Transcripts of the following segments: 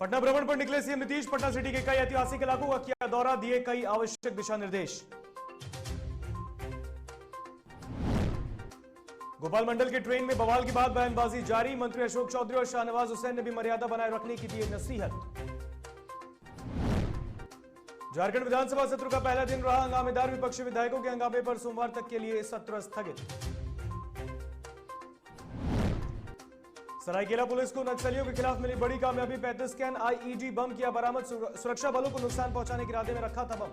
पटना भ्रमण पर निकले सीएम नीतीश। पटना सिटी के कई ऐतिहासिक इलाकों का किया दौरा, दिए कई आवश्यक दिशा निर्देश। गोपाल मंडल के ट्रेन में बवाल के बाद बयानबाजी जारी। मंत्री अशोक चौधरी और शाहनवाज हुसैन ने भी मर्यादा बनाए रखने की दी नसीहत। झारखंड विधानसभा सत्र का पहला दिन रहा हंगामेदार। विपक्षी विधायकों के हंगामे पर सोमवार तक के लिए सत्र स्थगित। सरायकेला पुलिस को नक्सलियों के खिलाफ मिली बड़ी कामयाबी। 35 कैन आईईडी बम किया बरामद। सुरक्षा बलों को नुकसान पहुंचाने के इरादे में रखा था बम।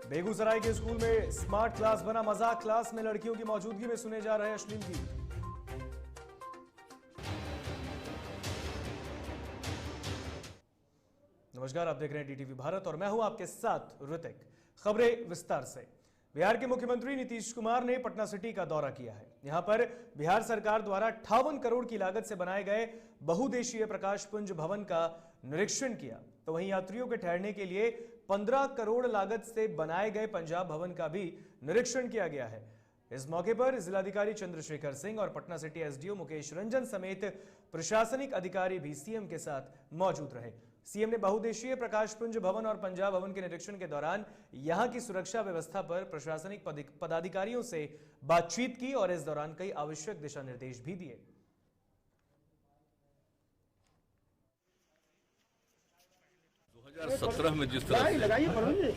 बेगूसराय के स्कूल में स्मार्ट क्लास बना मजाक। क्लास में लड़कियों की मौजूदगी में सुने जा रहे अश्लील गीत। नमस्कार, आप देख रहे हैं डीटीवी भारत और मैं हूं आपके साथ ऋतिक। खबरें विस्तार से। बिहार के मुख्यमंत्री नीतीश कुमार ने पटना सिटी का दौरा किया है। यहां पर बिहार सरकार द्वारा 58 करोड़ की लागत से बनाए गए बहुउद्देशीय प्रकाश पुंज भवन का निरीक्षण किया, तो वहीं यात्रियों के ठहरने के लिए 15 करोड़ लागत से बनाए गए पंजाब भवन का भी निरीक्षण किया गया है। इस मौके पर जिलाधिकारी चंद्रशेखर सिंह और पटना सिटी एसडीओ मुकेश रंजन समेत प्रशासनिक अधिकारी भी सीएम के साथ मौजूद रहे। सीएम ने बहुउद्देशीय प्रकाश पुंज भवन और पंजाब भवन के निरीक्षण के दौरान यहां की सुरक्षा व्यवस्था पर प्रशासनिक पदाधिकारियों से बातचीत की और इस दौरान कई आवश्यक दिशा निर्देश भी दिए। 2017 में जिस तरह से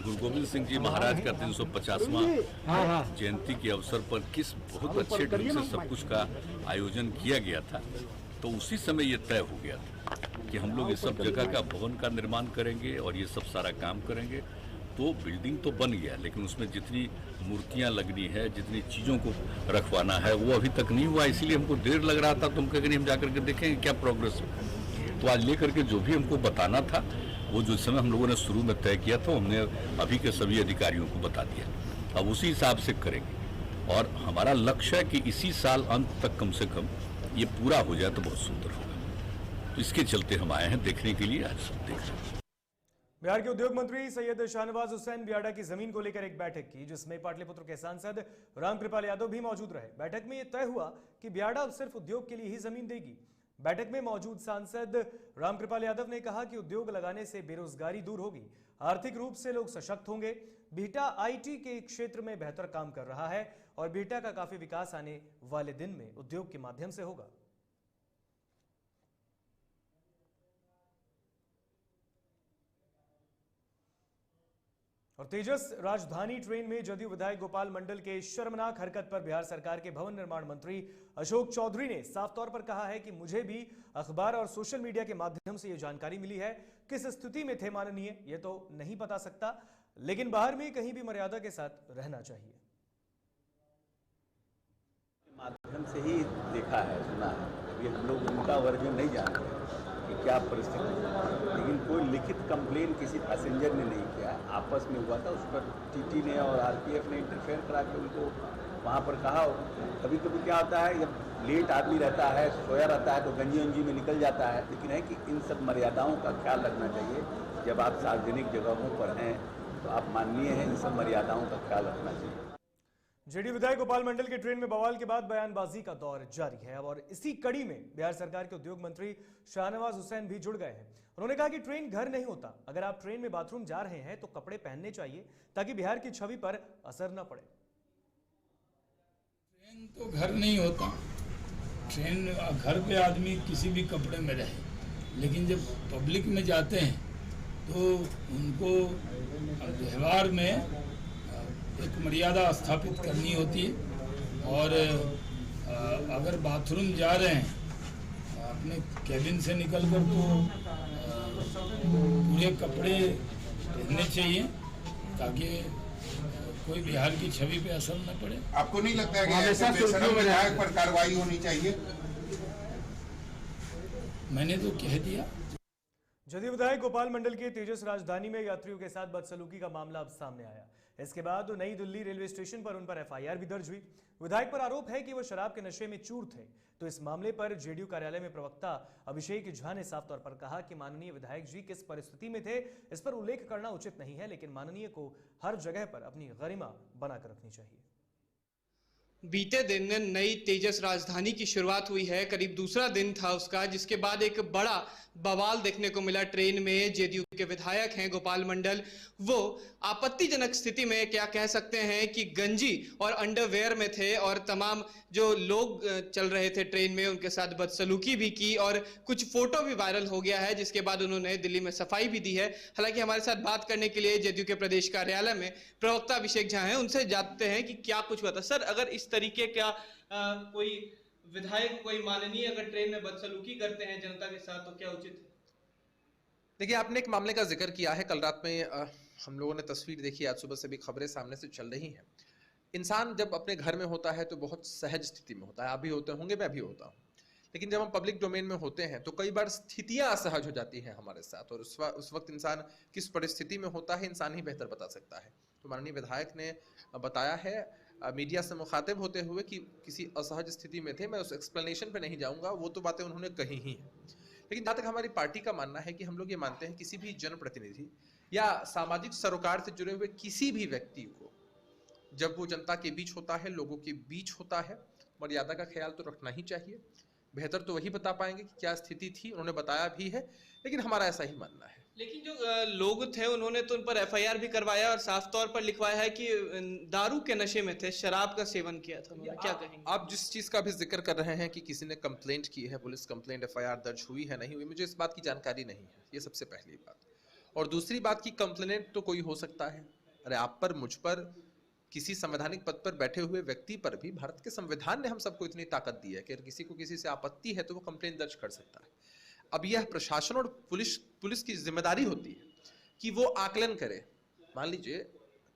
गुरु गोविंद सिंह जी महाराज का 350वां जयंती के अवसर पर किस बहुत अच्छे ढंग से सब कुछ का आयोजन किया गया था, तो उसी समय ये तय हो गया था कि हम लोग ये सब जगह का भवन का निर्माण करेंगे और ये सब सारा काम करेंगे। तो बिल्डिंग तो बन गया, लेकिन उसमें जितनी मूर्तियां लगनी है, जितनी चीज़ों को रखवाना है, वो अभी तक नहीं हुआ। इसीलिए हमको देर लग रहा था। तुम कहीं हम जाकर के देखेंगे क्या प्रोग्रेस है। तो आज लेकर के जो भी हमको बताना था, वो जो समय हम लोगों ने शुरू में तय किया था, हमने अभी के सभी अधिकारियों को बता दिया। अब उसी हिसाब से करेंगे और हमारा लक्ष्य है कि इसी साल अंत तक कम से कम ये पूरा हो जाए तो बहुत सुंदर होगा। तो इसके चलते हम आए हैं देखने के लिए। आज सब देख रहे हैं। बिहार के उद्योग मंत्री सैयद शाहनवाज हुसैन बियाडा की जमीन को लेकर एक बैठक की, जिसमें पाटलिपुत्र के सांसद रामकृपाल यादव भी मौजूद रहे। बैठक में यह तय हुआ कि बियाडा सिर्फ उद्योग के लिए ही जमीन देगी। बैठक में मौजूद सांसद रामकृपाल यादव ने कहा कि उद्योग लगाने से बेरोजगारी दूर होगी, आर्थिक रूप से लोग सशक्त होंगे। बिहटा आईटी के क्षेत्र में बेहतर काम कर रहा है और बिहटा का काफी विकास आने वाले दिन में उद्योग के माध्यम से होगा। और तेजस राजधानी ट्रेन में जदयू विधायक गोपाल मंडल के शर्मनाक हरकत पर बिहार सरकार के भवन निर्माण मंत्री अशोक चौधरी ने साफ तौर पर कहा है कि मुझे भी अखबार और सोशल मीडिया के माध्यम से यह जानकारी मिली है। किस स्थिति में थे माननीय ये तो नहीं बता सकता, लेकिन बाहर में कहीं भी मर्यादा के साथ रहना चाहिए। माध्यम से ही देखा है, सुना है। अभी हम लोग उनका वर्जन नहीं जानते कि क्या परिस्थिति है, लेकिन कोई लिखित कंप्लेन किसी पैसेंजर ने नहीं किया। आपस में हुआ था, उस पर टीटी ने और आरपीएफ ने इंटरफेयर करा के उनको वहाँ पर कहा। कभी कभी क्या होता है, जब लेट आदमी रहता है, सोया रहता है, तो गंजी उंजी में निकल जाता है। लेकिन है कि इन सब मर्यादाओं का ख्याल रखना चाहिए। जब आप सार्वजनिक जगहों पर हैं तो आप माननीय हैं, इन सब मर्यादाओं का ख्याल रखना चाहिए। जेडीयू विधायक गोपाल मंडल के ट्रेन में बवाल के बाद बयानबाजी का दौर जारी है और इसी कड़ी में बिहार सरकार के उद्योग मंत्री शाहनवाज हुसैन भी जुड़ गए हैं। उन्होंने कहा कि ट्रेन घर नहीं होता। अगर आप ट्रेन में बाथरूम जा रहे हैं तो कपड़े पहनने चाहिए ताकि बिहार की छवि पर असर न पड़े। ट्रेन तो घर नहीं होता। ट्रेन घर पे आदमी किसी भी कपड़े में रहे, लेकिन जब पब्लिक में जाते हैं तो उनको व्यवहार में एक मर्यादा स्थापित करनी होती है। और अगर बाथरूम जा रहे हैं अपने कैबिन से निकलकर तो पूरे कपड़े पहनने चाहिए ताकि कोई बिहार की छवि पे असर न पड़े। आपको नहीं लगता है कि ऐसे बेशरम विधायक पर कार्रवाई होनी चाहिए? मैंने तो कह दिया। जदयू विधायक गोपाल मंडल के तेजस राजधानी में यात्रियों के साथ बदसलूकी का मामला अब सामने आया। इसके बाद नई दिल्ली रेलवे स्टेशन पर उन पर एफआईआर भी दर्ज हुई। विधायक पर आरोप है कि वो शराब के नशे में चूर थे। तो इस मामले पर जेडीयू कार्यालय में प्रवक्ता अभिषेक झा ने साफ तौर पर कहा कि माननीय विधायक जी किस परिस्थिति में थे इस पर उल्लेख करना उचित नहीं है, लेकिन माननीय को हर जगह पर अपनी गरिमा बनाकर रखनी चाहिए। बीते दिन नई तेजस राजधानी की शुरुआत हुई है। करीब दूसरा दिन था उसका, जिसके बाद एक बड़ा बवाल देखने को मिला। ट्रेन में जेडीयू के विधायक हैं गोपाल मंडल, वो आपत्तिजनक स्थिति में, क्या कह सकते हैं कि गंजी और अंडरवेयर में थे, और तमाम जो लोग चल रहे थे ट्रेन में उनके साथ बदसलूकी भी की, और कुछ फोटो भी वायरल हो गया है, जिसके बाद उन्होंने दिल्ली में सफाई भी दी है। हालांकि हमारे साथ बात करने के लिए जेडीयू के प्रदेश कार्यालय में प्रवक्ता अभिषेक झा हैं, उनसे जानते हैं कि क्या कुछ हुआ था। सर, अगर इस तरीके का कोई विधायक, कोई माननीय अगर ट्रेन में बदसलूकी करते हैं जनता के साथ, तो क्या उचित है? देखिए, आपने एक मामले का जिक्र किया है। कल रात में हम लोगों ने तस्वीर देखी, आज सुबह से भी खबरें सामने से चल रही हैं। इंसान जब अपने घर में होता है तो बहुत सहज स्थिति में होता है। आप भी होते होंगे, मैं भी होता हूँ। लेकिन जब हम पब्लिक डोमेन में होते हैं तो कई बार स्थितियां असहज हो जाती हैं हमारे साथ, और उस वक्त इंसान किस परिस्थिति में होता है इंसान ही बेहतर बता सकता है। तो माननीय विधायक ने बताया है मीडिया से मुखातिब होते हुए कि किसी असहज स्थिति में थे। मैं उस एक्सप्लेनेशन पे नहीं जाऊंगा, वो तो बातें उन्होंने कही ही हैं। लेकिन जहाँ तक हमारी पार्टी का मानना है कि हम लोग ये मानते हैं किसी भी जनप्रतिनिधि या सामाजिक सरोकार से जुड़े हुए किसी भी व्यक्ति को जब वो जनता के बीच होता है, लोगों के बीच होता है, मर्यादा का ख्याल तो रखना ही चाहिए। बेहतर तो वही बता पाएंगे कि क्या स्थिति थी, उन्होंने बताया भी है, लेकिन हमारा ऐसा ही मानना है। लेकिन जो लोग थे उन्होंने तो उन पर एफआईआर भी करवाया और साफ तौर पर लिखवाया है कि दारू के नशे में थे, शराब का सेवन किया था उन्होंने। क्या कहेंगे आप जिस चीज का भी जिक्र कर रहे हैं कि किसी ने कंप्लेंट की है, पुलिस कंप्लेंट, एफआईआर दर्ज हुई है नहीं हुई, मुझे इस बात की जानकारी नहीं है। ये सबसे पहली बात। और दूसरी बात की कंप्लेंट तो कोई हो सकता है। अरे आप पर, मुझ पर, किसी संवैधानिक पद पर बैठे हुए व्यक्ति पर भी भारत के संविधान ने हम सबको इतनी ताकत दी है कि अगर किसी को किसी से आपत्ति है तो वो कंप्लेंट दर्ज कर सकता है। अब यह प्रशासन और पुलिस की जिम्मेदारी होती है कि वो आकलन करे। मान लीजिए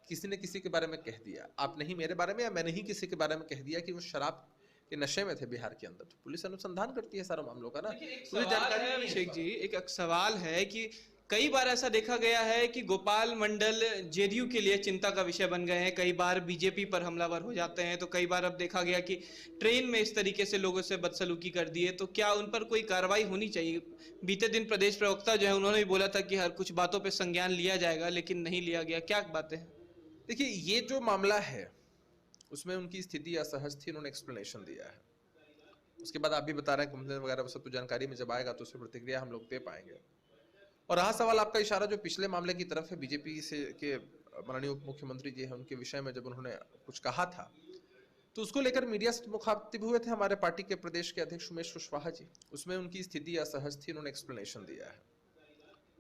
किसी ने किसी के बारे में कह दिया, आप नहीं मेरे बारे में या मैंने ही किसी के बारे में कह दिया कि वो शराब के नशे में थे बिहार के अंदर, तो पुलिस अनुसंधान करती है सारे मामलों का ना। मुझे जानकारी है अभिषेक जी, एक सवाल है कि कई बार ऐसा देखा गया है कि गोपाल मंडल जेडीयू के लिए चिंता का विषय बन गए हैं। कई बार बीजेपी पर हमलावर हो जाते हैं, तो कई बार अब देखा गया कि ट्रेन में इस तरीके से लोगों से बदसलूकी कर दी है, तो क्या उन पर कोई कार्रवाई होनी चाहिए? बीते दिन प्रदेश प्रवक्ता जो है उन्होंने भी बोला था कि हर कुछ बातों पर संज्ञान लिया जाएगा, लेकिन नहीं लिया गया। क्या बातें हैं? देखिए, ये जो मामला है उसमें उनकी स्थिति असहज थी, उन्होंने एक्सप्लेनेशन दिया है। उसके बाद आप भी बता रहे हैं कंप्लेंट वगैरह सब तो जानकारी में जब आएगा तो उसकी प्रतिक्रिया हम लोग दे पाएंगे। और रहा सवाल आपका इशारा जो पिछले मामले की तरफ है, बीजेपी से के माननीय उप मुख्यमंत्री जी हैं, उनके विषय में जब उन्होंने कुछ कहा था तो उसको लेकर मीडिया से मुखातिब हुए थे हमारे पार्टी के प्रदेश के अध्यक्ष उमेश कुशवाहा जी। उसमें उनकी स्थिति असहज थी, उन्होंने एक्सप्लेनेशन दिया है।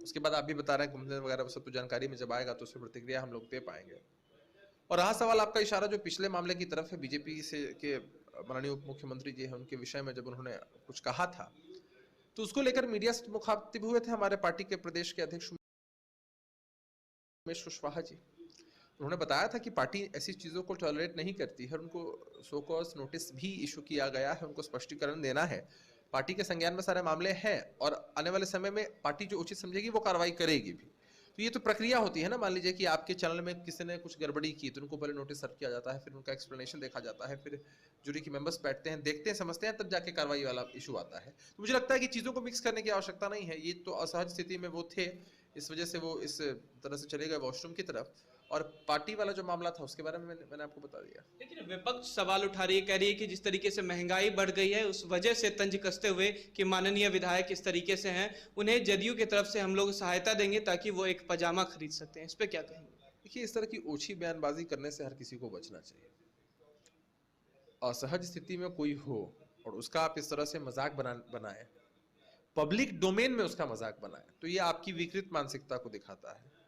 उसके बाद आप भी बता रहे हैं कंप्लेंट वगैरह सब तो जानकारी में जब आएगा तो उसकी प्रतिक्रिया हम लोग दे पाएंगे। और रहा सवाल आपका इशारा जो पिछले मामले की तरफ है, बीजेपी से के माननीय उप मुख्यमंत्री जी हैं, उनके विषय में जब उन्होंने कुछ कहा था तो उसको लेकर मीडिया से मुखातिब हुए थे हमारे पार्टी के प्रदेश के अध्यक्ष उमेश कुशवाहा जी। उन्होंने बताया था कि पार्टी ऐसी चीजों को टॉलरेट नहीं करती है, उनको सो कॉज नोटिस भी इशू किया गया है, उनको स्पष्टीकरण देना है। पार्टी के संज्ञान में सारे मामले हैं और आने वाले समय में पार्टी जो उचित समझेगी वो कार्रवाई करेगी भी। तो ये तो प्रक्रिया होती है ना। मान लीजिए कि आपके चैनल में किसी ने कुछ गड़बड़ी की तो उनको पहले नोटिस सर्व किया जाता है, फिर उनका एक्सप्लेनेशन देखा जाता है, फिर जूरी के मेंबर्स बैठते हैं, देखते हैं, समझते हैं, तब जाके कार्रवाई वाला इशू आता है। तो मुझे लगता है कि चीज़ों को मिक्स करने की आवश्यकता नहीं है। ये तो असहज स्थिति में वो थे, इस वजह से वो इस तरह से चले गए वॉशरूम की तरफ। और पार्टी वाला जो मामला था उसके बारे में मैंने आपको बता दिया। लेकिन विपक्ष सवाल उठा रही है, कह रही है कि जिस तरीके से महंगाई बढ़ गई है उस वजह से तंज कसते हुए कि माननीय विधायक इस तरीके से हैं, उन्हें जदयू की तरफ से हम लोग सहायता देंगे ताकि वो एक पजामा खरीद सकते हैं। इस पे क्या कहेंगे? देखिए, इस तरह की ओछी बयानबाजी करने से हर किसी को बचना चाहिए। असहज स्थिति में कोई हो और उसका आप इस तरह से मजाक बनाएं, पब्लिक डोमेन में उसका मजाक बनाएं, तो ये आपकी विकृत मानसिकता को दिखाता है।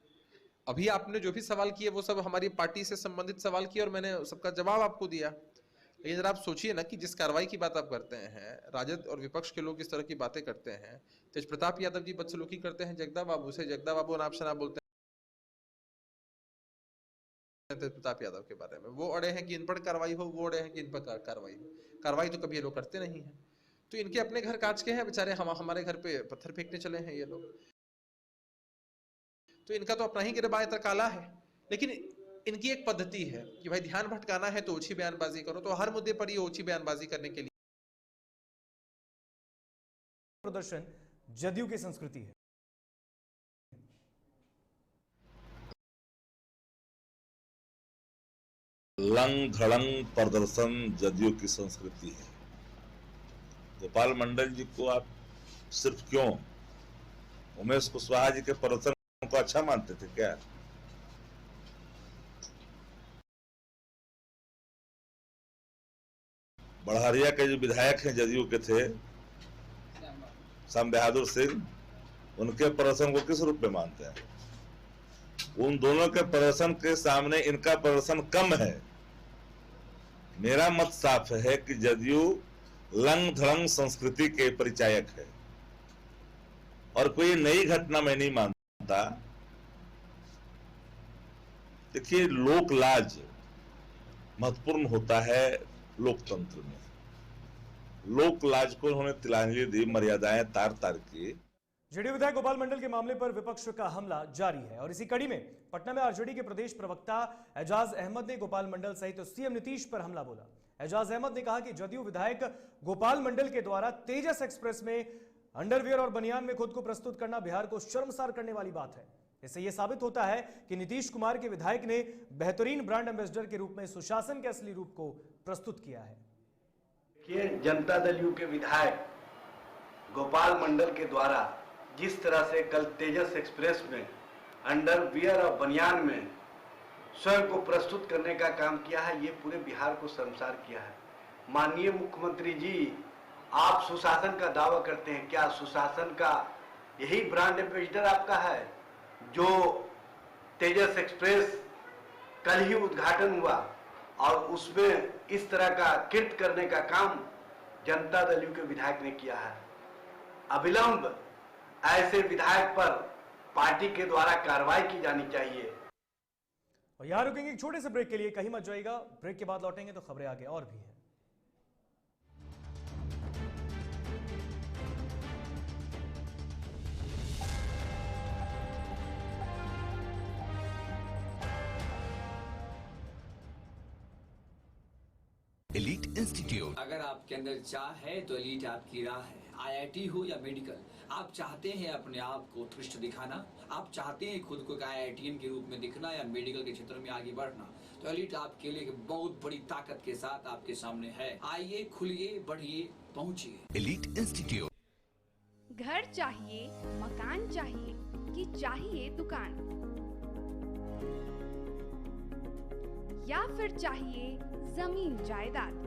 अभी आपने जो भी सवाल किए वो सब हमारी पार्टी से संबंधित सवाल किए और मैंने सबका जवाब आपको दिया। लेकिन जरा आप सोचिए ना कि जिस कार्रवाई की बात आप करते हैं, राजद और विपक्ष के लोग इस तरह की बातें करते हैं, तेज प्रताप यादव जी बदसलूकी करते हैं जगदा बाबू से, जगदा बाबू नाम शनाब बोलते हैं तेज प्रताप यादव के बारे में, वो अड़े हैं कि इन पर कार्रवाई हो, वो अड़े हैं कि इन पर कार्रवाई हो। कार्रवाई तो कभी ये लोग करते नहीं है। तो इनके अपने घर कांच के हैं बेचारे, हमारे घर पे पत्थर फेंकने चले हैं ये लोग। तो इनका तो अपना ही गिरबान काला है। लेकिन इनकी एक पद्धति है कि भाई ध्यान भटकाना है तो ओछी बयानबाजी करो, तो हर मुद्दे पर ये ओछी बयानबाजी करने के लिए प्रदर्शन जदयू की संस्कृति है। लंग धड़ंग प्रदर्शन जदयू की संस्कृति है। गोपाल मंडल जी को आप सिर्फ क्यों उमेश कुशवाहा जी के प्रदर्शन को अच्छा मानते थे क्या? बढ़हरिया के जो विधायक हैं जदयू के थे श्याम बहादुर सिंह, उनके प्रदर्शन को किस रूप में मानते हैं? उन दोनों के प्रदर्शन के सामने इनका प्रदर्शन कम है। मेरा मत साफ है कि जदयू लंग धड़ंग संस्कृति के परिचायक है और कोई नई घटना मैं नहीं मानता। देखिए, लोक लाज महत्वपूर्ण होता है लोकतंत्र में। लोक लाज को उन्होंने तिलांजलि दी, मर्यादाएं तार तार की। जेडीयू विधायक गोपाल मंडल के मामले पर विपक्ष का हमला जारी है और इसी कड़ी में पटना में आरजेडी के प्रदेश प्रवक्ता एजाज अहमद ने गोपाल मंडल सहित सीएम नीतीश पर हमला बोला। एजाज अहमद ने कहा कि जदयू विधायक गोपाल मंडल के द्वारा तेजस एक्सप्रेस में अंडरवियर और बनियान में खुद को प्रस्तुत करना बिहार को शर्मसार करने वाली बात है। इससे यह साबित होता है कि नीतीश कुमार के विधायक ने बेहतरीन ब्रांड एम्बेसडर के रूप में सुशासन के असली रूप को प्रस्तुत किया है। जनता दल यू के विधायक गोपाल मंडल के द्वारा जिस तरह से कल तेजस एक्सप्रेस में अंडरवियर और बनियान में स्वयं को प्रस्तुत करने का काम किया है, ये पूरे बिहार को शर्मसार किया है। माननीय मुख्यमंत्री जी, आप सुशासन का दावा करते हैं, क्या सुशासन का यही ब्रांड एम्बेसडर आपका है? जो तेजस एक्सप्रेस कल ही उद्घाटन हुआ और उसमें इस तरह का कृत्य करने का काम जनता दल यू के विधायक ने किया है। अविलंब ऐसे विधायक पर पार्टी के द्वारा कार्रवाई की जानी चाहिए। और यहां रुकेंगे एक छोटे से ब्रेक के लिए, कहीं मत जाइएगा। ब्रेक के बाद लौटेंगे तो खबरें आगे और भी हैं। एलीट इंस्टीट्यूट, अगर आपके अंदर चाह है तो एलीट आपकी राह है। आईआईटी हो या मेडिकल, आप चाहते हैं अपने आप को उत्कृष्ट दिखाना, आप चाहते हैं खुद को एक आईआईटीएन के रूप में दिखना या मेडिकल के क्षेत्र में आगे बढ़ना, तो एलीट आपके लिए एक बहुत बड़ी ताकत के साथ आपके सामने है। आइए, खुलिए, बढ़िए, पहुंचिए। Elite institute. घर चाहिए, मकान चाहिए कि चाहिए दुकान, या फिर चाहिए जमीन जायदाद,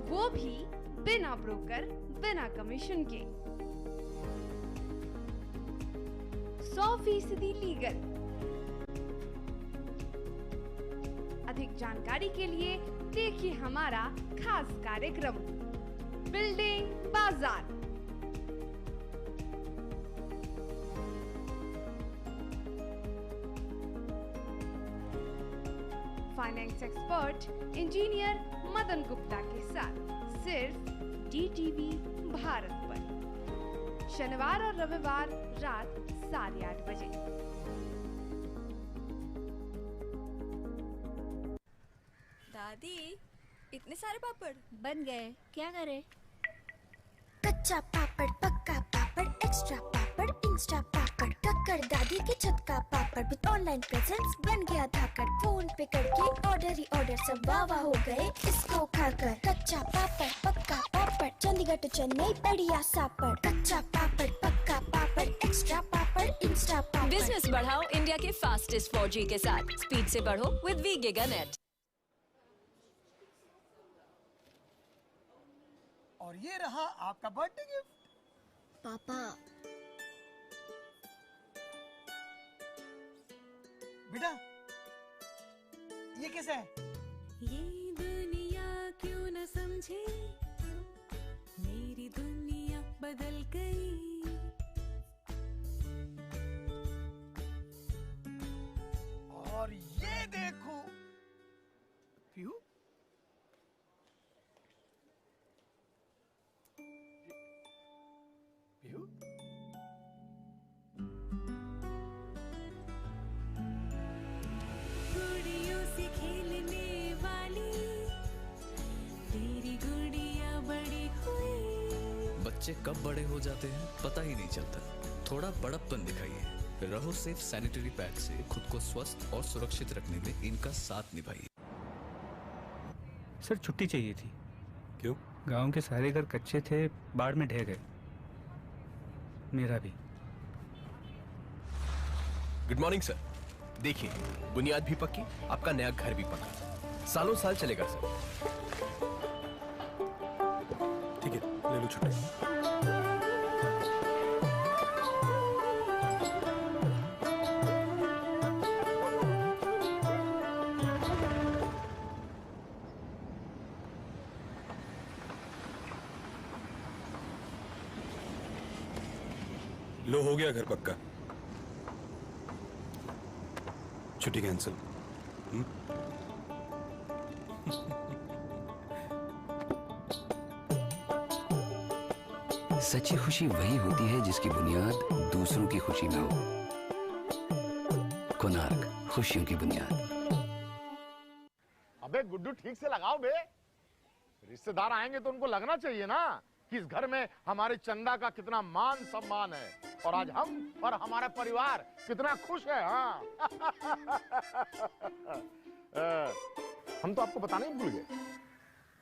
वो भी बिना ब्रोकर, बिना कमीशन के, 100% लीगल। अधिक जानकारी के लिए देखिए हमारा खास कार्यक्रम बिल्डिंग बाजार। Finance expert engineer Madan Gupta के साथ सिर्फ DTV भारत पर, शनिवार और रविवार रात 8:30 बजे। दादी, इतने सारे पापड़ बन गए, क्या करे? कच्चा पापड़, पक्का पापड़, एक्स्ट्रा पापड़, इंस्टा पापड़, टक्कर दादी के छत का पापड़ विद ऑनलाइन प्रेजेंस बन गया धाकड़। फोन पे करके ऑर्डर ही ऑर्डर, सब वाह हो गए इसको खाकर। कच्चा पापड़, पक्का पापड़, चंडीगढ़ टू चेन्नई बढ़िया सापड़। कच्चा पापड़, पक्का पापड़, एक्स्ट्रा पापड़, इंस्टा पापड़। बिजनेस बढ़ाओ इंडिया के फास्टेस्ट 4G के साथ। स्पीड से बढ़ो विद वी गिगानेट। और ये रहा आपका बर्थडे गिफ्ट। पापा, बेटा ये कैसा है? ये दुनिया क्यों न समझे, मेरी दुनिया बदल गई। और ये देखो पीहू, पीहू गुड़ियों से खेलने वाली तेरी गुड़िया बड़ी हुई। बच्चे कब बड़े हो जाते हैं पता ही नहीं चलता। थोड़ा बड़प्पन दिखाइए, रहो सेफ सैनिटरी पैड से खुद को स्वस्थ और सुरक्षित रखने में इनका साथ निभाइए। सर छुट्टी चाहिए थी। क्यों? गांव के सारे घर कच्चे थे, बाढ़ में ढह गए। मेरा भी। Good morning sir. देखिए, बुनियाद भी पक्की, आपका नया घर भी पक्का, सालों साल चलेगा सर। ठीक है, ले लो छुट्टी। लो, हो गया घर पक्का। छुट्टी कैंसिल। सच्ची खुशी वही होती है जिसकी बुनियाद दूसरों की खुशी में हो। कोणार्क, खुशियों की बुनियाद। अबे गुड्डू, ठीक से लगाओ बे। रिश्तेदार आएंगे तो उनको लगना चाहिए ना कि इस घर में हमारे चंदा का कितना मान सम्मान है, और आज हम और हमारा परिवार कितना खुश है। हाँ हम तो आपको बताने ही भूल गए,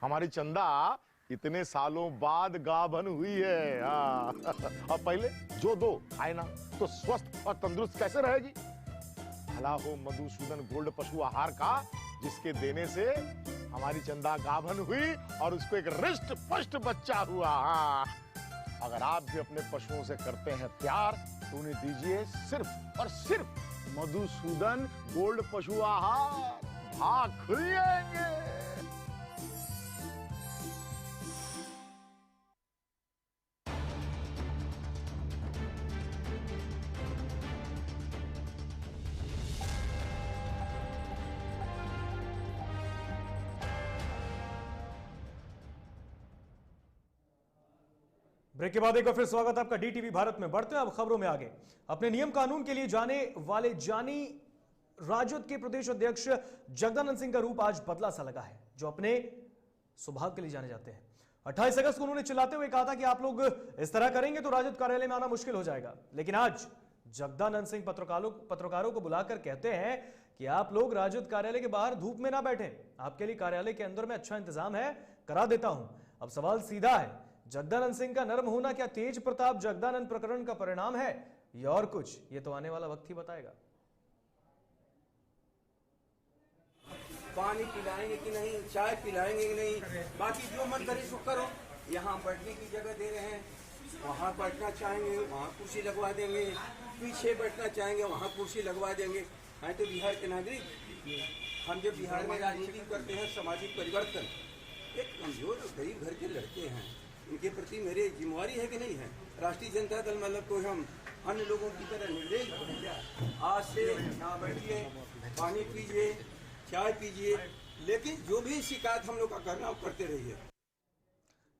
हमारी चंदा इतने सालों बाद गाभन हुई है। हाँ और पहले जो दो खाए ना तो स्वस्थ और तंदुरुस्त कैसे रहेगी। भला हो मधुसूदन गोल्ड पशु आहार का, जिसके देने से हमारी चंदा गाभन हुई और उसको एक रिष्ट पुष्ट बच्चा हुआ। हाँ अगर आप भी अपने पशुओं से करते हैं प्यार तो उन्हें दीजिए सिर्फ और सिर्फ मधुसूदन गोल्ड पशु आहार। भाग खुल जाएंगे। ब्रेक के बाद एक बार फिर स्वागत आपका डीटीवी भारत में। बढ़ते हैं अब खबरों में आगे। अपने नियम कानून के लिए जाने वाले जानी राजद के प्रदेश अध्यक्ष जगदानंद सिंह का रूप आज बदला सा लगा है, जो अपने स्वभाव के लिए जाने जाते हैं। 28 अगस्त को उन्होंने चिल्लाते हुए कहा था कि आप लोग इस तरह करेंगे तो राजद कार्यालय में आना मुश्किल हो जाएगा। लेकिन आज जगदानंद सिंह पत्रकारों को बुलाकर कहते हैं कि आप लोग राजद कार्यालय के बाहर धूप में ना बैठें, आपके लिए कार्यालय के अंदर में अच्छा इंतजाम है, करा देता हूं। अब सवाल सीधा है, जगदानंद सिंह का नरम होना क्या तेज प्रताप जगदानंद प्रकरण का परिणाम है या और कुछ? ये तो आने वाला वक्त ही बताएगा। पानी पिलाएंगे कि नहीं, चाय पिलाएंगे कि नहीं, बाकी जो मन करे सो करो। यहाँ बैठने की जगह दे रहे हैं, वहाँ बैठना चाहेंगे वहाँ कुर्सी लगवा देंगे, पीछे बैठना चाहेंगे वहाँ कुर्सी लगवा देंगे। हैं तो बिहार के नागरिक, हम जब बिहार में राजनीति करते हैं, सामाजिक परिवर्तन, एक कमजोर और गरीब घर के लड़के हैं, इनके प्रति मेरी जिम्मेवारी है कि नहीं है। राष्ट्रीय जनता दल मतलब कोई हम अन्य लोगों की तरह निर्देश आज से ना बैठिए, पानी पीजिए, चाय पीजिए, लेकिन जो भी शिकायत हम लोग का करना वो करते रहिए।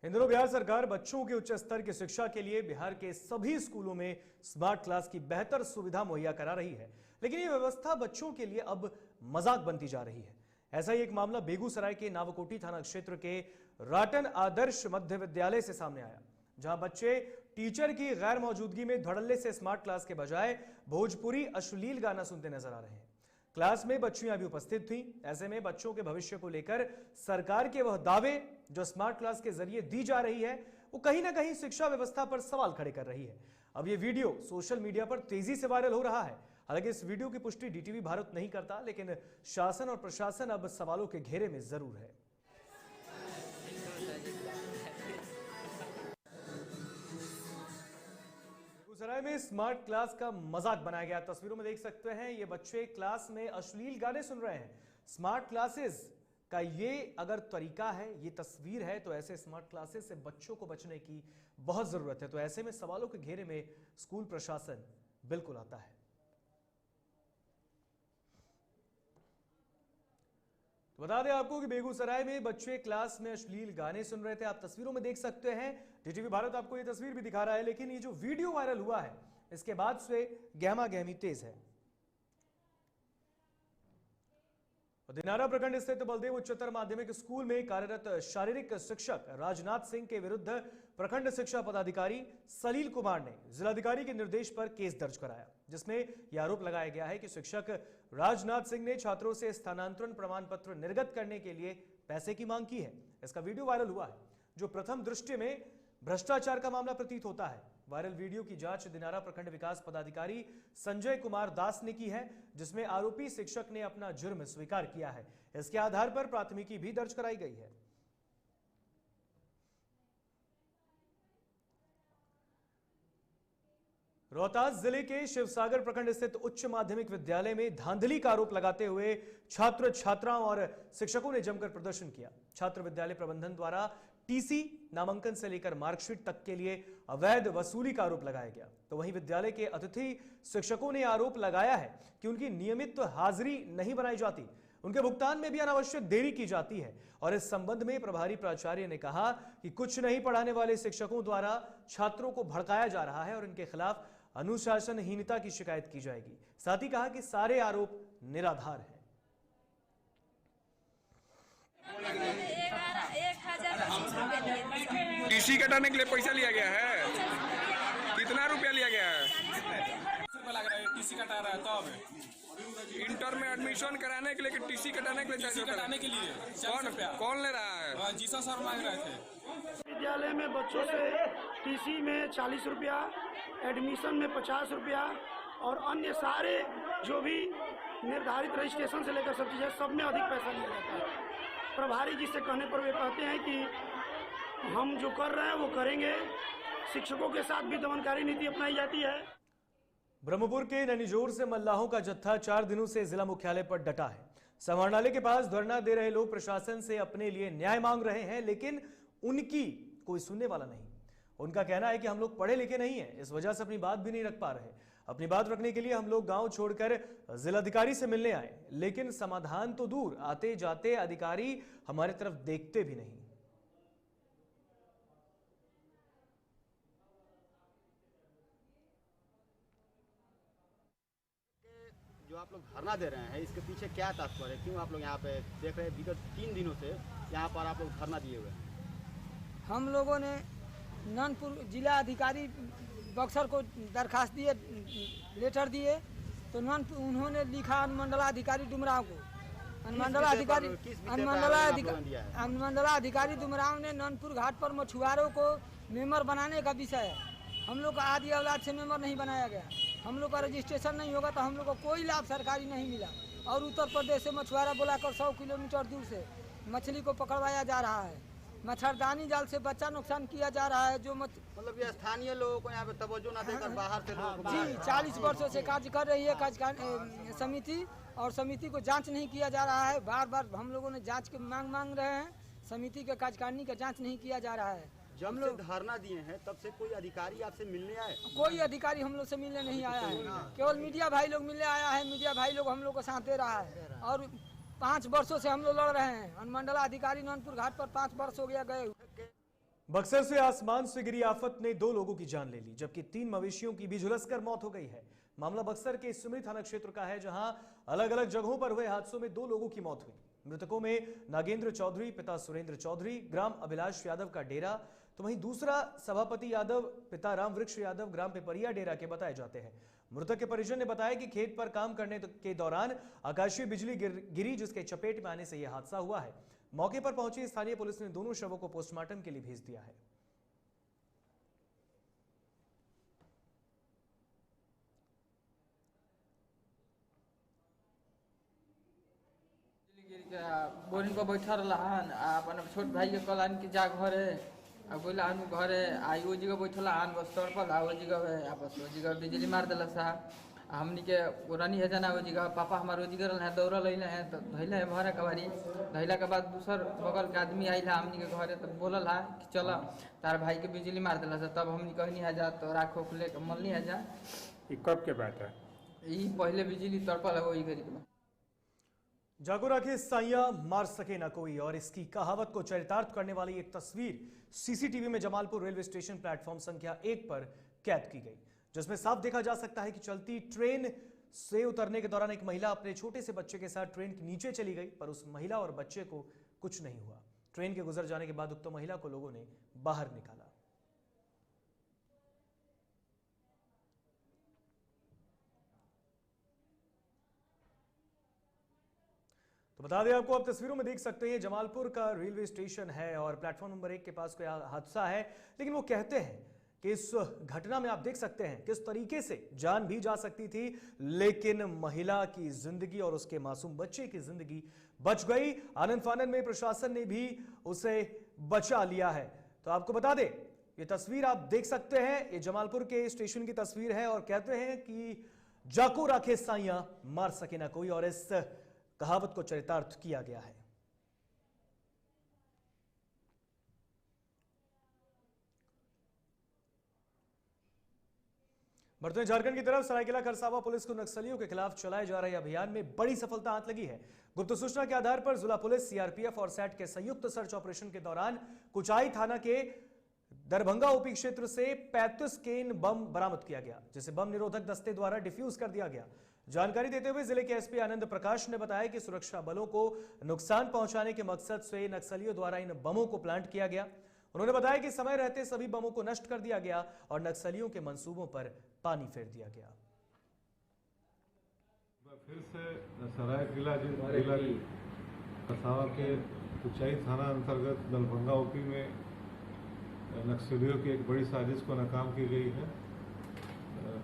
इन दिनों बिहार सरकार बच्चों के उच्च स्तर की शिक्षा के लिए बिहार के सभी स्कूलों में स्मार्ट क्लास की बेहतर सुविधा मुहैया करा रही है, लेकिन ये व्यवस्था बच्चों के लिए अब मजाक बनती जा रही है। ऐसा ही एक मामला बेगूसराय के नावकोटी थाना क्षेत्र के राटन आदर्श मध्य विद्यालय से सामने आया, जहां बच्चे टीचर की गैर मौजूदगी में धड़ल्ले से स्मार्ट क्लास के बजाय भोजपुरी अश्लील गाना सुनते नजर आ रहे हैं। क्लास में बच्चियां भी उपस्थित थीं। ऐसे में बच्चों के भविष्य को लेकर सरकार के वह दावे जो स्मार्ट क्लास के जरिए दी जा रही है, वो कहीं ना कहीं शिक्षा व्यवस्था पर सवाल खड़े कर रही है। अब ये वीडियो सोशल मीडिया पर तेजी से वायरल हो रहा है। हालांकि इस वीडियो की पुष्टि डीटीवी भारत नहीं करता, लेकिन शासन और प्रशासन अब सवालों के घेरे में जरूर है। बेगूसराय में स्मार्ट क्लास का मजाक बनाया गया। तस्वीरों में देख सकते हैं ये बच्चे क्लास में अश्लील गाने सुन रहे हैं। स्मार्ट क्लासेस का ये अगर तरीका है, ये तस्वीर है, तो ऐसे स्मार्ट क्लासेस से बच्चों को बचने की बहुत जरूरत है। तो ऐसे में सवालों के घेरे में स्कूल प्रशासन बिल्कुल आता है। तो बता दें आपको कि बेगूसराय में बच्चे क्लास में अश्लील गाने सुन रहे थे। आप तस्वीरों में देख सकते हैं, डीटीवी भारत आपको ये तस्वीर भी दिखा रहा है, लेकिन ये जो वीडियो वायरल हुआ है इसके बाद से गहमा गहमी तेज है। दिनारा प्रखंड स्थित बलदेव उच्चतर माध्यमिक स्कूल में कार्यरत शारीरिक शिक्षक राजनाथ सिंह के विरुद्ध प्रखंड शिक्षा पदाधिकारी सलील कुमार ने जिलाधिकारी के निर्देश पर केस दर्ज कराया, जिसमें यह आरोप लगाया गया है कि शिक्षक राजनाथ सिंह ने छात्रों से स्थानांतरण प्रमाण पत्र निर्गत करने के लिए पैसे की मांग की है। इसका वीडियो वायरल हुआ है, जो प्रथम दृष्टि में भ्रष्टाचार का मामला प्रतीत होता है। वायरल वीडियो की जांच दिनारा प्रखंड विकास पदाधिकारी संजय कुमार दास ने की है, जिसमें आरोपी शिक्षक ने अपना जुर्म स्वीकार किया है। इसके आधार पर प्राथमिकी भी दर्ज कराई गई है। रोहतास जिले के शिवसागर प्रखंड स्थित उच्च माध्यमिक विद्यालय में धांधली का आरोप लगाते हुए छात्र छात्राओं और शिक्षकों ने जमकर प्रदर्शन किया। छात्र विद्यालय प्रबंधन द्वारा टीसी, नामांकन से लेकर मार्कशीट तक के लिए अवैध वसूली का आरोप लगाया गया। तो वहीं विद्यालय के अतिथि शिक्षकों ने आरोप लगाया है कि उनकी नियमित हाजिरी नहीं बनाई जाती, उनके भुगतान में भी अनावश्यक देरी की जाती है। और इस संबंध में प्रभारी प्राचार्य ने कहा कि कुछ नहीं पढ़ाने वाले शिक्षकों द्वारा छात्रों को भड़काया जा रहा है और इनके खिलाफ अनुशासनहीनता की शिकायत की जाएगी। साथ ही कहा कि सारे आरोप निराधार हैं। टीसी कटाने के लिए पैसा लिया गया है, कितना रुपया लिया गया है? लग रहा है टीसी कटा रहा है। तब इंटर में एडमिशन कराने के लिए, टीसी कटाने के लिए, टीसी कटाने के लिए कौन ले रहा है? जीसा सर मांग रहे थे। विद्यालय में बच्चों से टीसी में 40 रुपया, एडमिशन में 50 रुपया और अन्य सारे जो भी निर्धारित रजिस्ट्रेशन से लेकर सब चीज़ें, सब में अधिक पैसा लिया जाता है। प्रभारी जी से कहने पर वे कहते हैं कि हम जो कर रहे हैं वो करेंगे। शिक्षकों के साथ भी दमनकारी नीति अपनाई जाती है। ब्रह्मपुर के नैनीजोर से मल्लाहों का जत्था 4 दिनों से जिला मुख्यालय पर डटा है। समाहरणालय के पास धरना दे रहे लोग प्रशासन से अपने लिए न्याय मांग रहे हैं, लेकिन उनकी कोई सुनने वाला नहीं। उनका कहना है कि हम लोग पढ़े लिखे नहीं हैं, इस वजह से अपनी बात भी नहीं रख पा रहे। अपनी बात रखने के लिए हम लोग गांव छोड़कर जिलाधिकारी से मिलने आए, लेकिन समाधान तो दूर, आते जाते अधिकारी हमारी तरफ देखते भी नहीं। जो आप लोग धरना दे रहे हैं, इसके पीछे क्या तात्पर्य है? क्यों आप लोग यहाँ पे देख रहे हैं? विगत 3 दिनों से यहाँ पर आप लोग धरना दिए हुए हैं। हम लोगों ने नानपुर जिला अधिकारी बक्सर को दरखास्त दिए, लेटर दिए, तो उन्होंने लिखा अनुमंडलाधिकारी डुमराव को। अनुमंडलाधिकारी डुमराव ने नानपुर घाट पर मछुआरों को मेंबर बनाने का विषय है। हम लोग का आदि औलाद से मेंबर नहीं बनाया गया। हम लोग का रजिस्ट्रेशन नहीं होगा तो हम लोग को कोई लाभ सरकारी नहीं मिला। और उत्तर प्रदेश से मछुआरा बुलाकर 100 किलोमीटर दूर से मछली को पकड़वाया जा रहा है। मच्छरदानी जाल से बच्चा नुकसान किया जा रहा है। जो मतलब ये स्थानीय लोगों को यहाँ पे तवज्जो न देकर बाहर से लोगों को जी 40 वर्षों से कार्य कर रही है समिति, और समिति को जांच नहीं किया जा रहा है। बार बार हम लोगों ने जांच की मांग रहे हैं, समिति के कार्यकारिणी का जांच नहीं किया जा रहा है। जब लोग धरना दिए हैं तब से कोई अधिकारी आपसे मिलने आए? कोई अधिकारी हम लोग से मिलने नहीं आया है, केवल मीडिया भाई लोग मिलने आया है। मीडिया भाई लोग हम लोग को साथ दे रहा है और 5 वर्षों से हम लोग लड़ रहे हैं। अनुमंडलाधिकारी नानपुर घाट पर 5 वर्ष हो गया गए। बक्सर से आसमान से गिरी आफत ने 2 लोगों की जान ले ली, जबकि 3 मवेशियों की भी झुलसकर मौत हो गई है। मामला बक्सर के सिमरी थाना क्षेत्र का है, जहां अलग अलग जगहों पर हुए हादसों में 2 लोगों की मौत हुई। मृतकों में नागेंद्र चौधरी पिता सुरेंद्र चौधरी ग्राम अभिलाष यादव का डेरा, तो वहीं दूसरा सभापति यादव पिता राम वृक्ष यादव ग्राम पिपरिया डेरा के बताए जाते हैं। मृतक के परिजन ने बताया कि खेत पर काम करने के दौरान आकाशीय बिजली गिरी, जिसके चपेट में आने से यह हादसा हुआ है। मौके पर पहुंची स्थानीय पुलिस ने दोनों शवों को पोस्टमार्टम के लिए भेज दिया है। बोरिंग पर बैठा रहा अपन छोट भाई के कलान के जा घरे बोला आनू घरे आई वो जगह बैठला आन बस तड़पल आ वो जगह आपस वो जगह बिजली मार दिल सा हमनी के पुरानी है जना वो जगह पापा हमारे वो जगह है दौड़ लैले है तो धैले है भरा कबारी धैला के बाद दूसर बगल के आदमी आइला हमनी के घरे तो बोलल है कि चल तार भाई के बिजली मार दिल सा। तब हमनी कहनी है जा तो राखो खुले के मलनी है जा। कब के बात है? ई पहले बिजली तड़पल है वही घड़ी में। जागो राखे साइया मार सके ना कोई, और इसकी कहावत को चरितार्थ करने वाली एक तस्वीर सीसीटीवी में जमालपुर रेलवे स्टेशन प्लेटफॉर्म संख्या 1 पर कैद की गई, जिसमें साफ देखा जा सकता है कि चलती ट्रेन से उतरने के दौरान एक महिला अपने छोटे से बच्चे के साथ ट्रेन के नीचे चली गई, पर उस महिला और बच्चे को कुछ नहीं हुआ। ट्रेन के गुजर जाने के बाद उक्त महिला को लोगों ने बाहर निकाला। तो बता दें आपको, आप तस्वीरों में देख सकते हैं जमालपुर का रेलवे स्टेशन है और प्लेटफॉर्म नंबर 1 के पास कोई हादसा है, लेकिन वो कहते हैं कि इस घटना में आप देख सकते हैं किस तरीके से जान भी जा सकती थी, लेकिन महिला की जिंदगी और उसके मासूम बच्चे की जिंदगी बच गई। आनंद फानन में प्रशासन ने भी उसे बचा लिया है। तो आपको बता दें, ये तस्वीर आप देख सकते हैं, ये जमालपुर के स्टेशन की तस्वीर है और कहते हैं कि जाको राखे साइया मार सके ना कोई, और इस कहावत को चरितार्थ किया गया है। बढ़ते हैं झारखंड की तरफ। सरायकेला खरसावा पुलिस को नक्सलियों के खिलाफ चलाए जा रहे अभियान में बड़ी सफलता हाथ लगी है। गुप्त सूचना के आधार पर जिला पुलिस, सीआरपीएफ और सैट के संयुक्त सर्च ऑपरेशन के दौरान कुचाई थाना के दरभंगा ओपी क्षेत्र से 35 केन बम बरामद किया गया, जिसे बम निरोधक दस्ते द्वारा डिफ्यूज कर दिया गया। जानकारी देते हुए जिले के एसपी आनंद प्रकाश ने बताया कि सुरक्षा बलों को नुकसान पहुंचाने के मकसद से नक्सलियों द्वारा इन बमों को प्लांट किया गया। उन्होंने बताया कि समय रहते सभी बमों को नष्ट कर दिया गया और नक्सलियों के मंसूबों पर पानी फेर दिया गया। फिर से सरायकेला जिला खरसावा के कुचाई थाना अंतर्गत दरभंगा ओपी में नक्सलियों की एक बड़ी साजिश को नाकाम की गई है।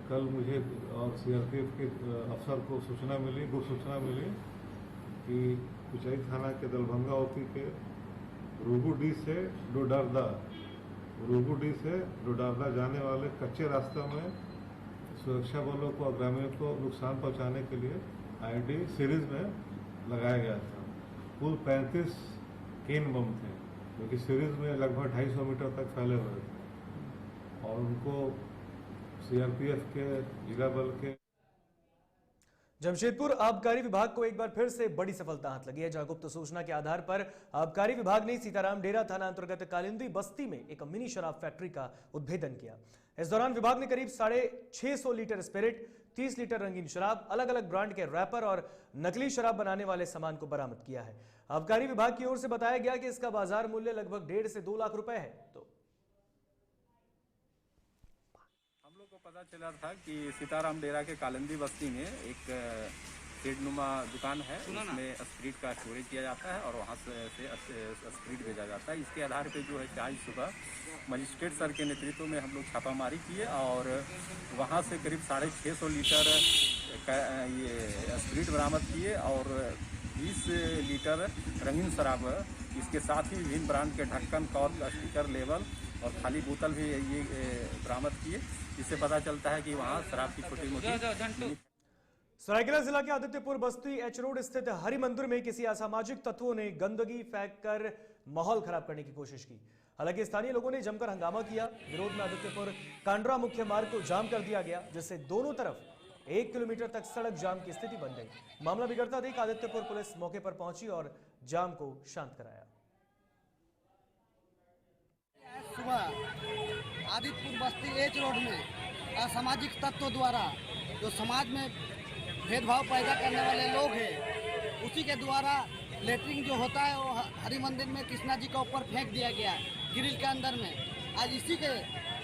कल मुझे और सीआरपीएफ के अफसर को सूचना मिली, गुप्त सूचना मिली कि कुचाई थाना के दरभंगा ओपी के रोगुडी से डोडारदा जाने वाले कच्चे रास्ते में सुरक्षा बलों को और ग्रामीणों को नुकसान पहुंचाने के लिए आईडी सीरीज में लगाया गया था। कुल 35 केन बम थे जो कि सीरीज में लगभग 250 मीटर तक फैले हुए थे और उनको सीआरपीएफ के जिला बल के जमशेदपुर आबकारी विभाग को एक बार फिर से बड़ी सफलता हाथ लगी है, जहां गुप्त सूचना के आधार पर आबकारी विभाग ने सीताराम डेरा थाना अंतर्गत कालिंदी बस्ती में एक मिनी शराब फैक्ट्री का उद्भेदन किया। इस दौरान विभाग ने करीब 650 लीटर स्पिरिट, 30 लीटर रंगीन शराब, अलग अलग ब्रांड के रैपर और नकली शराब बनाने वाले सामान को बरामद किया है। आबकारी विभाग की ओर से बताया गया कि इसका बाजार मूल्य लगभग 1.5 से 2 लाख रुपए है। तो पता चला था कि सीताराम डेरा के कालिंदी बस्ती में एक शेडनुमा दुकान है, उसमें स्प्रिट का स्टोरेज किया जाता है और वहाँ से स्प्रिट भेजा जाता है। इसके आधार पे जो है आज सुबह मजिस्ट्रेट सर के नेतृत्व में हम लोग छापामारी किए और वहाँ से करीब 650 लीटर ये स्प्रिट बरामद किए और 20 लीटर रंगीन शराब, इसके साथ ही विभिन्न ब्रांड के ढक्कन, कॉर्क, स्टिकर, लेबल और खाली बोतल भी ये बरामद किए। इससे पता चलता है कि वहाँ शराब की छोटी मोटी। सरायकेला जिला के आदित्यपुर बस्ती एच रोड स्थित हरि मंदिर में किसी असामाजिक तत्वों ने गंदगी फेंककर माहौल खराब करने की कोशिश की। हालांकि स्थानीय लोगों ने जमकर हंगामा किया। विरोध में आदित्यपुर कांड्रा मुख्य मार्ग को जाम कर दिया गया, जिससे दोनों तरफ 1 किलोमीटर तक सड़क जाम की स्थिति बन गई। मामला बिगड़ता देख आदित्यपुर पुलिस मौके पर पहुंची और जाम को शांत कराया। सुबह आदित्यपुर बस्ती एच रोड में असामाजिक तत्वों द्वारा जो समाज में भेदभाव पैदा करने वाले लोग हैं, उसी के द्वारा लेटरिन जो होता है वो हरि मंदिर में कृष्णा जी के ऊपर फेंक दिया गया ग्रिल के अंदर में। आज इसी के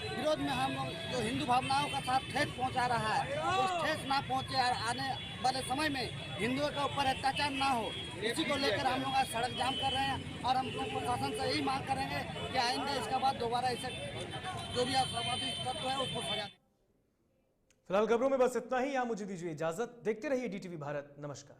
विरोध में हम लोग जो हिंदू भावनाओं का साथ ठेस पहुंचा रहा है, उस ठेस ना पहुंचे और आने वाले समय में हिंदुओं के ऊपर अत्याचार ना हो, इसी को लेकर हम लोग आज सड़क जाम कर रहे हैं। और हम लोग प्रशासन से यही मांग करेंगे कि आइंदा इसके बाद दोबारा ऐसे जो भी असामाजिक तत्व है उसको सजा। फिलहाल खबरों में बस इतना ही। यहाँ मुझे दीजिए इजाजत। देखते रहिए DTV भारत। नमस्कार।